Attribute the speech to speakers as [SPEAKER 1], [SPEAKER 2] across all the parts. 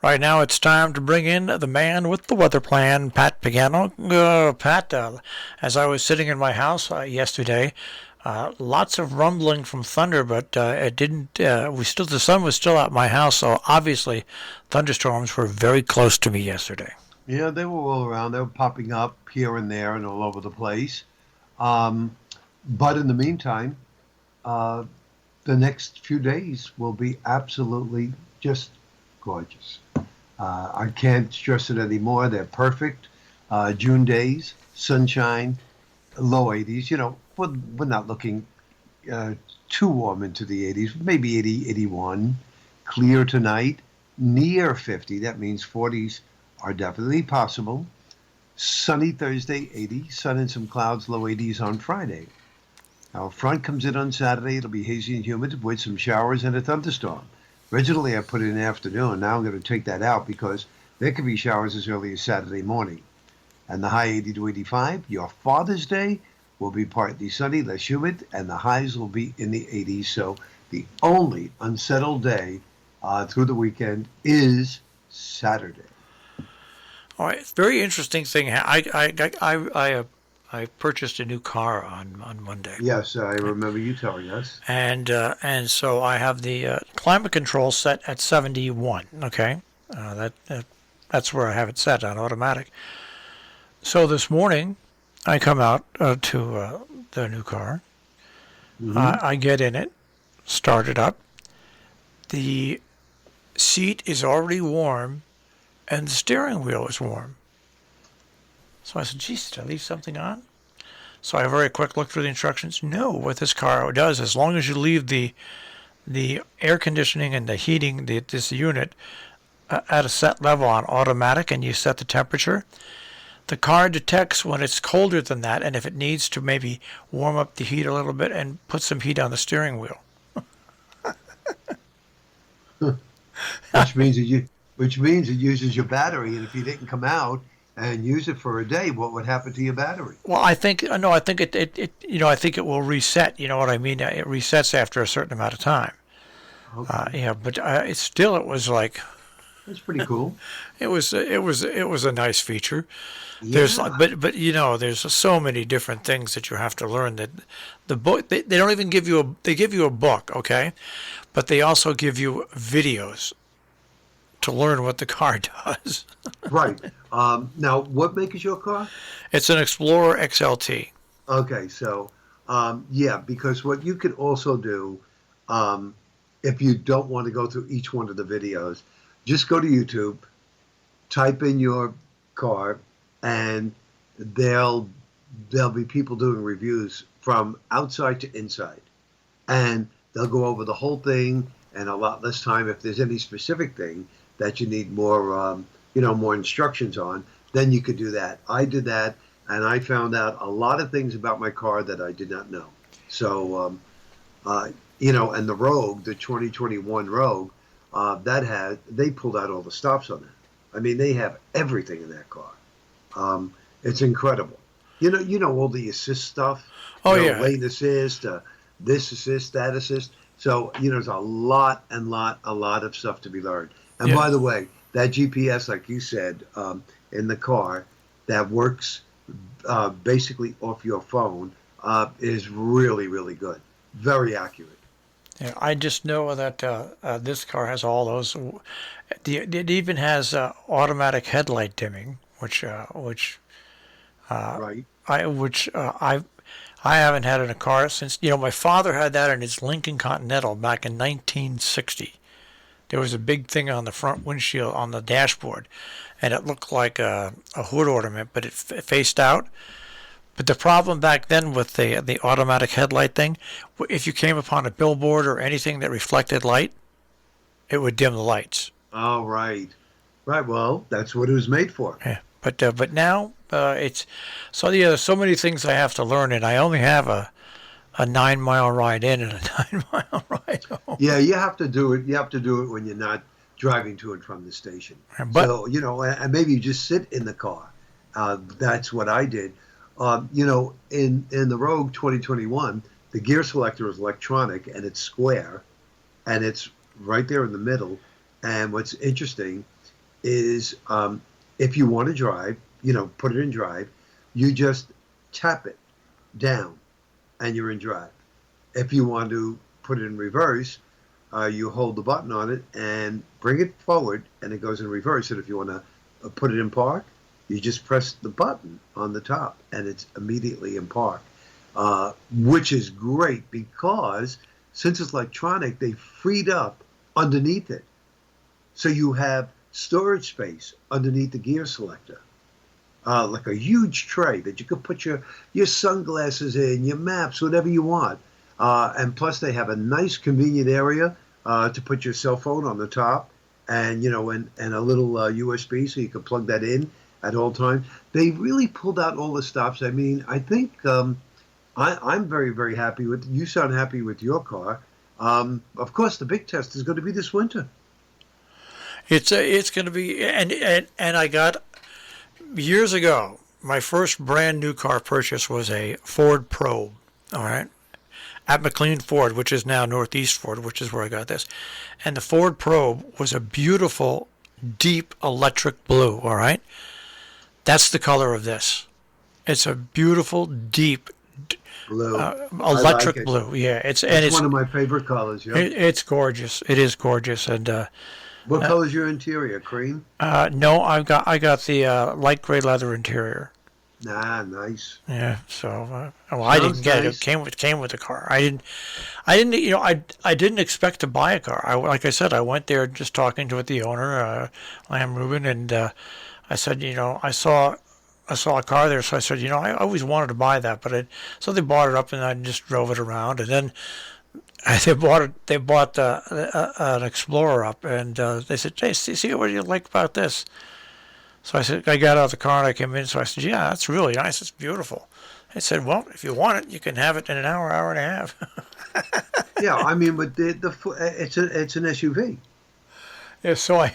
[SPEAKER 1] Right now, it's time to bring in the man with the weather plan, Pat Pagano. Pat, as I was sitting in my house yesterday, lots of rumbling from thunder, but it didn't. The sun was still at my house, so obviously, thunderstorms were very close to me yesterday.
[SPEAKER 2] Yeah, they were all around. They were popping up here and there and all over the place. Um, but in the meantime, uh, the next few days will be absolutely just gorgeous. I can't stress it anymore. They're perfect. June days, sunshine, low 80s. We're not looking uh, too warm into the 80s, maybe 80, 81. Clear tonight, near 50. That means 40s are definitely possible. Sunny Thursday, 80. Sun and some clouds, low 80s on Friday. Now, a front comes in on Saturday. It'll be hazy and humid with some showers and a thunderstorm. Originally, I put it in the afternoon. Now I'm going to take that out because there could be showers as early as Saturday morning. And the high 80 to 85. Your Father's Day will be partly sunny, less humid, and the highs will be in the 80s. So the only unsettled day through the weekend is Saturday.
[SPEAKER 1] All right, very interesting thing. I purchased a new car on Monday.
[SPEAKER 2] Yes, I
[SPEAKER 1] Okay.
[SPEAKER 2] remember you telling us.
[SPEAKER 1] And so I have the climate control set at 71. Okay, that's where I have it set on automatic. So this morning, I come out to the new car.
[SPEAKER 2] Hmm.
[SPEAKER 1] I get in it, start it up. The seat is already warm, and the steering wheel is warm. So I said, "Geez, did I leave something on?" So I have a very quick look through the instructions. No, what this car does, as long as you leave the air conditioning and the heating, this unit at a set level on automatic, and you set the temperature, the car detects when it's colder than that, and if it needs to maybe warm up the heat a little bit and put some heat on the steering wheel.
[SPEAKER 2] which means that you, which means it uses your battery, and if you didn't come out and use it for a day, what would happen to your battery?
[SPEAKER 1] Well, I think no, I think I think it will reset. You know what I mean? It resets after a certain amount of time.
[SPEAKER 2] Okay,
[SPEAKER 1] Yeah, but it was like
[SPEAKER 2] that's pretty cool.
[SPEAKER 1] it was a nice feature. There's
[SPEAKER 2] Yeah,
[SPEAKER 1] there's so many different things that you have to learn that the book they don't even give you they give you a book, okay, but they also give you videos to learn what the car does.
[SPEAKER 2] right. Now, what make is your car?
[SPEAKER 1] It's an Explorer XLT.
[SPEAKER 2] Okay, so yeah, because what you could also do, um, if you don't want to go through each one of the videos, just go to YouTube, type in your car, and they'll there'll be people doing reviews from outside to inside, and they'll go over the whole thing and a lot less time. If there's any specific thing that you need more, more instructions on, then you could do that. I did that, and I found out a lot of things about my car that I did not know. So, uh, and the Rogue, the 2021 Rogue, they pulled out all the stops on that. I mean, they have everything in that car. It's incredible. All the assist stuff,
[SPEAKER 1] Oh yeah,
[SPEAKER 2] lane assist, this assist, that assist. So, there's a lot of stuff to be learned. And
[SPEAKER 1] yeah.
[SPEAKER 2] by the way, that GPS, like you said, in the car that works basically off your phone is really, really good. Very accurate.
[SPEAKER 1] Yeah, I just know that this car has all those. It even has automatic headlight dimming, uh,
[SPEAKER 2] Right.
[SPEAKER 1] I haven't had in a car since my father had that in his Lincoln Continental back in 1960. There was a big thing on the front windshield on the dashboard, and it looked like a hood ornament, but it faced out. But the problem back then with the automatic headlight thing, if you came upon a billboard or anything that reflected light, it would dim the lights.
[SPEAKER 2] Oh, right. Right. Well, that's what it was made for.
[SPEAKER 1] Yeah. But now it's so yeah. There's so many things I have to learn, and I only have a 9 mile ride in and a 9 mile ride home.
[SPEAKER 2] Yeah, you have to do it. You have to do it when you're not driving to and from the station.
[SPEAKER 1] But
[SPEAKER 2] So, and maybe you just sit in the car. That's what I did. In the Rogue 2021, the gear selector is electronic and it's square and it's right there in the middle. And what's interesting is if you want to drive, put it in drive, you just tap it down and you're in drive. If you want to put it in reverse, you hold the button on it and bring it forward and it goes in reverse. And if you want to put it in park, you just press the button on the top and it's immediately in park, which is great because since it's electronic, they freed up underneath it. So you have storage space underneath the gear selector, like a huge tray that you could put your sunglasses in, your maps, whatever you want. And plus they have a nice convenient area to put your cell phone on the top and, and a little USB so you can plug that in at all times. They really pulled out all the stops. I mean, I think I'm very, very happy with, you sound happy with your car. Of course, the big test is going to be this winter.
[SPEAKER 1] It's going to be, and I got, years ago, my first brand new car purchase was a Ford Probe, all right, at McLean Ford, which is now Northeast Ford, which is where I got this. And the Ford Probe was a beautiful, deep electric blue, all right? That's the color of this. It's a beautiful, deep
[SPEAKER 2] Blue.
[SPEAKER 1] electric
[SPEAKER 2] like
[SPEAKER 1] blue. Yeah, it's
[SPEAKER 2] one of my favorite colors. Yeah.
[SPEAKER 1] It's gorgeous. It is gorgeous. And
[SPEAKER 2] what color is your interior? Cream?
[SPEAKER 1] no, I got the light gray leather interior.
[SPEAKER 2] Nah, nice.
[SPEAKER 1] Yeah, so I didn't get
[SPEAKER 2] nice.
[SPEAKER 1] it. It came with the car. I didn't. I didn't expect to buy a car. Like I said, I went there just talking to the owner, Lam Rubin, and I said, I saw a car there, so I said, I always wanted to buy that, but so they bought it up, and I just drove it around, and then they bought an Explorer up, and they said, "Hey, see what do you like about this?" So I said, I got out of the car and I came in. So I said, "Yeah, that's really nice. It's beautiful." They said, "Well, if you want it, you can have it in an hour and a half."
[SPEAKER 2] Yeah, I mean, but it's an SUV.
[SPEAKER 1] Yeah, so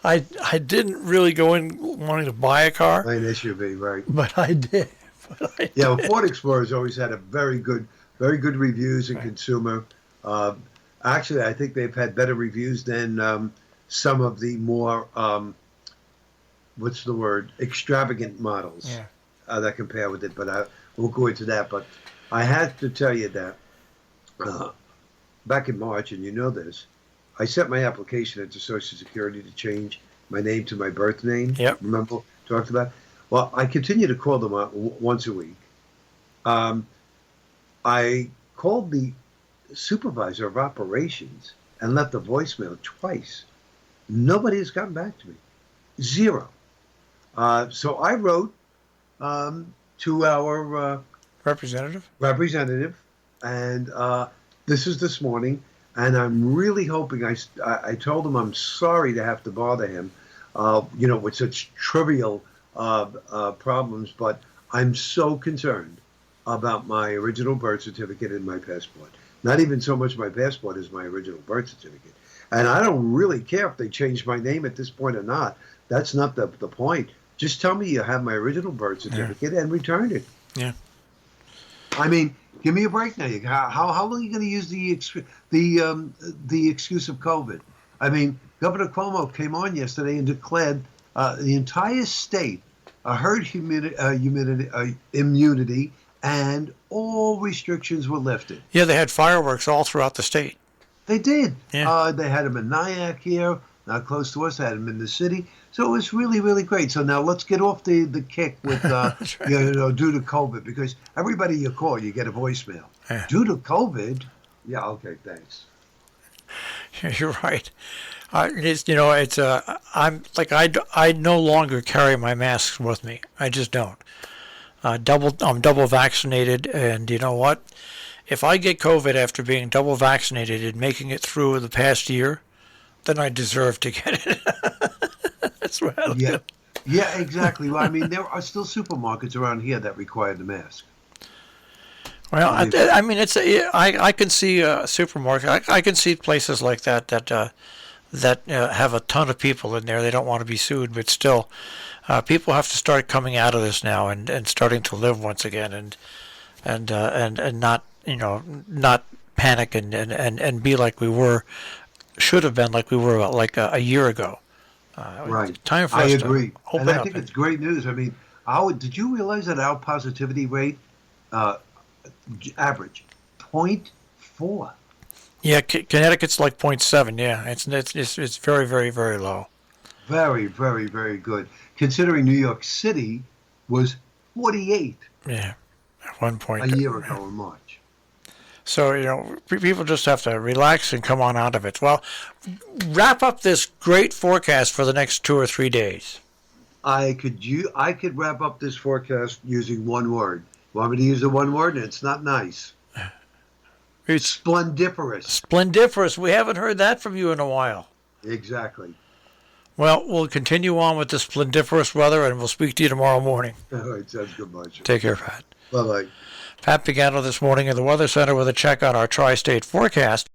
[SPEAKER 1] I didn't really go in wanting to buy a car,
[SPEAKER 2] An SUV, right?
[SPEAKER 1] but I did.
[SPEAKER 2] Yeah, well, Ford Explorer's always had a very good reviews in consumer. Actually, I think they've had better reviews than some of the more what's the word, extravagant models that compare with it. But I won't go into that. But I had to tell you that back in March, and you know this, I sent my application into Social Security to change my name to my birth name.
[SPEAKER 1] Yep.
[SPEAKER 2] Remember talked about? Well, I continue to call them once a week. I called the supervisor of operations and left a voicemail twice. Nobody has gotten back to me. Zero. So I wrote to our representative, and this is this morning, and I'm really hoping, I told him I'm sorry to have to bother him, with such trivial problems, but I'm so concerned about my original birth certificate and my passport. Not even so much my passport as my original birth certificate. And I don't really care if they change my name at this point or not. That's not the point. Just tell me you have my original birth certificate and return it.
[SPEAKER 1] Yeah.
[SPEAKER 2] I mean, give me a break now. How long are you going to use the excuse of COVID? I mean, Governor Cuomo came on yesterday and declared the entire state herd immunity, and all restrictions were lifted.
[SPEAKER 1] Yeah, they had fireworks all throughout the state.
[SPEAKER 2] They did.
[SPEAKER 1] Yeah.
[SPEAKER 2] They had them in Nyack here, not close to us. They had them in the city. So it was really, really great. So now let's get off the kick with,
[SPEAKER 1] That's right.
[SPEAKER 2] due to COVID, because everybody you call, you get a voicemail.
[SPEAKER 1] Yeah.
[SPEAKER 2] Due to COVID, yeah, okay, thanks.
[SPEAKER 1] You're right. I'm like I no longer carry my masks with me. I just don't. I'm double vaccinated, and you know what? If I get COVID after being double vaccinated and making it through the past year, then I deserve to get it. That's what I'll do.
[SPEAKER 2] Yeah, exactly. Well, I mean, there are still supermarkets around here that require the mask.
[SPEAKER 1] Well, I mean, I can see a supermarket. I can see places like that have a ton of people in there. They don't want to be sued, but still, people have to start coming out of this now and starting to live once again, and not not panic and be like we should have been like we were like a year ago.
[SPEAKER 2] Right.
[SPEAKER 1] Time for
[SPEAKER 2] I
[SPEAKER 1] us
[SPEAKER 2] agree.
[SPEAKER 1] to
[SPEAKER 2] And
[SPEAKER 1] open
[SPEAKER 2] I
[SPEAKER 1] up.
[SPEAKER 2] think it's great news. I mean, our, did you realize that our positivity rate, uh, average, 0.4?
[SPEAKER 1] Yeah, Connecticut's like .7. Yeah, it's very, very, very low.
[SPEAKER 2] Very, very, very good. Considering New York City was 48
[SPEAKER 1] Yeah, at one
[SPEAKER 2] a
[SPEAKER 1] point.
[SPEAKER 2] year ago in March.
[SPEAKER 1] So, people just have to relax and come on out of it. Well, wrap up this great forecast for the next 2 or 3 days.
[SPEAKER 2] I could wrap up this forecast using one word. Want me to use the one word? It's not nice.
[SPEAKER 1] It's
[SPEAKER 2] Splendiferous.
[SPEAKER 1] splendiferous. We haven't heard that from you in a while.
[SPEAKER 2] Exactly.
[SPEAKER 1] Well, we'll continue on with the splendiferous weather, and we'll speak to you tomorrow morning.
[SPEAKER 2] All right, sounds good, Marshall.
[SPEAKER 1] Take care, Pat.
[SPEAKER 2] Bye bye.
[SPEAKER 1] Pat Pagano this morning in the Weather Center with a check on our tri-state forecast.